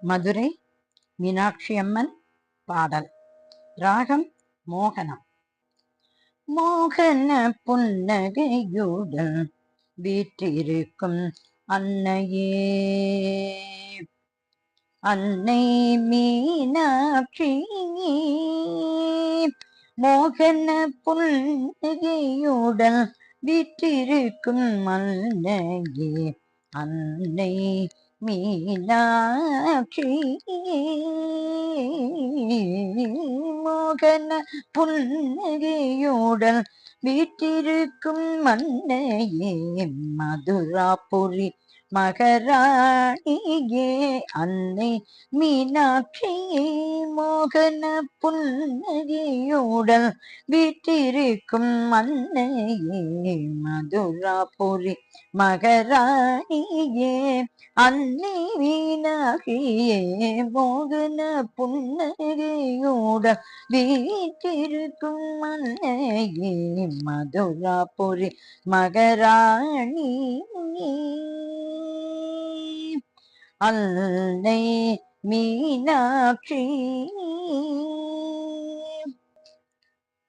மதுரை மீனாட்சி அம்மன் பாடல். ராகம் மோகனம். மோகன புன்னகையுடன் வீற்றிருக்கும் அன்னையே, அன்னை மீனாட்சி. மோகன புன்னகையுடன் வீற்றிருக்கும் அன்னையே, அன்னை மீனாட்சி. மோகன புன்னகையுடன் வீற்றிருக்கும் மன்னையே, மதுராபுரி மகராணியே, அன்னை மீனாட்சி. மோகன புன்னகையுடன் வீற்றிருக்கும் மன்னையே, மதுராபுரி மகராணியே, அன்னை மீனாட்சியே. மோகன புன்னகையுடன் வீற்றிருக்கும் மன்னையே, மதுராபுரி மகராணி, அன்னை மீனாட்சி.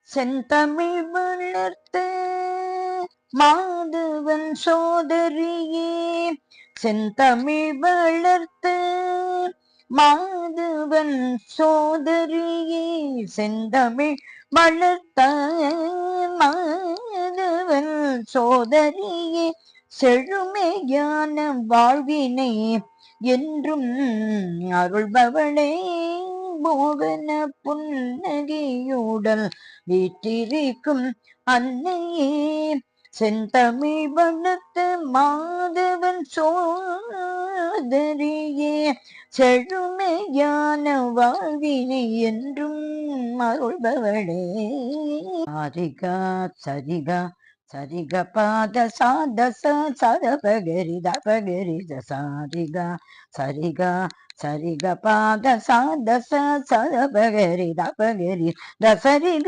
செந்தமிழ் வளர்த்த மாதவன் சோதரியே, செந்தமிழ் வளர்த்த மாதவன் சோதரியே, செந்தமிழ் வளர்த்த மாதவன் சோதரியே, செழுமையான வாழ்வினை என்றும் அருள்பவளே. மோகன புன்னகையுடன் வீற்றிருக்கும் அன்னையே, செந்தமிழ் வளர்த்த மாதவன் சோதரியே, செழுமையான வாழ்வினை என்றும் அருள்பவளே. சாரிகா சரிகா சரிக பாத சாத சதபகரி தபகரி சாரிகா சரிகா சரிக பாத சாத சதபகரி தபகரி தசரிக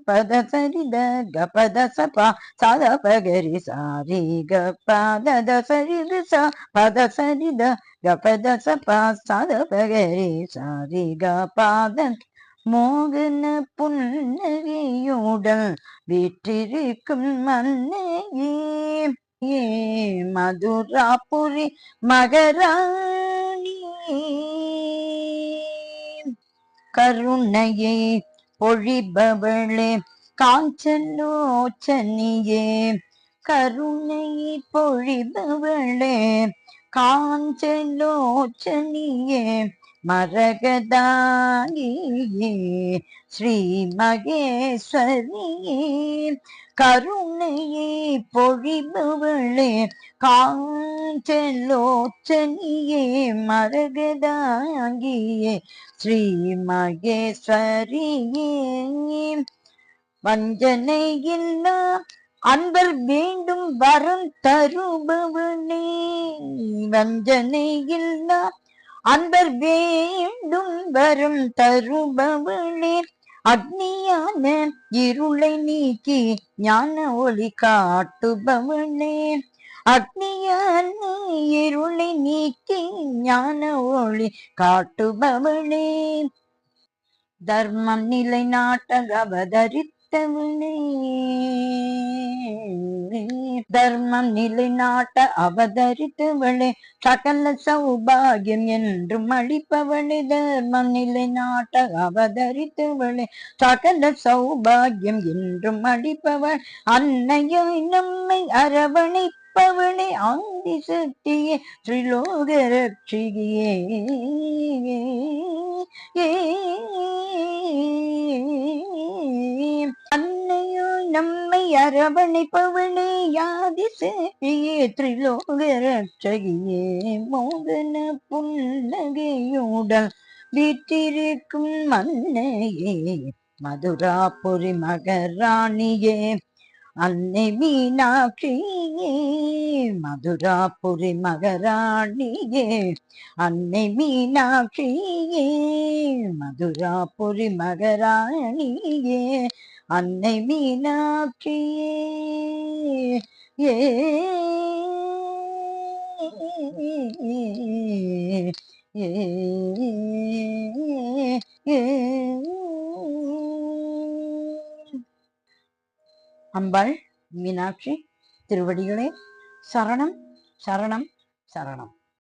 பத சரித கபத சபா சதபகரி சாரிக பாத தசரிக பத சரித கபத சபா சதபகரி சாரிக பாத. மோகன புன்னகையுடன் வீற்றிருக்கும் மன்னையே, மதுராபுரி மகராணி, கருணையை பொழிபவளே காஞ்சலோச்சனியே, கருணையை பொழிபவளே காஞ்சலோச்சனியே, மரகதாங்கியே ஸ்ரீ மகேஸ்வரியே, கருணையை பொழிபவளே காஞ்சலோச்சனியே, மரகதாங்கியே ஸ்ரீ மகேஸ்வரியே. வஞ்சனை இல்லா அன்பர் வேண்டும் வரம் தருபவனே, வஞ்சனை இல்லா அன்பர் வேண்டும் வரும் தருபவனே, அக்னியான இருளை நீக்கி ஞான ஒளி காட்டுபவனே, அக்னியான இருளை நீக்கி ஞான ஒளி காட்டுபவனே, தர்மம் நிலை நாட்ட அவதரித்தவனே, தர்மம் நிலை நாட்ட அவதரித்தவளே, சகல சௌபாகியம் என்றும் அளிப்பவளே, தர்மம் நிலை நாட்ட அவதரித்தவளே, சகல சௌபாகியம் என்றும் அளிப்பவள், அன்னையாய் நம்மை அரவணைப்பவளே, ஆதி சக்தியே ஸ்ரீலோக ரட்சிகியே. அன்னையோ நம்மை அரவணைப்பவளே, யாதி சேப்பியே திரிலோக ரட்சகியே, மோகன புன்னகையுடன் வீற்றிருக்கும் மன்னையே, மதுராபுரி மகராணியே, அன்னை மீனாட்சியே, மதுராபுரி மகராணியே, அன்னை மீனாட்சியே, மதுராபுரி மகராணியே, அன்னை மீனாட்சியே. ஏ ஏ ஏ அம்பாள் மீனாட்சி திருவடிகளே சரணம் சரணம் சரணம்.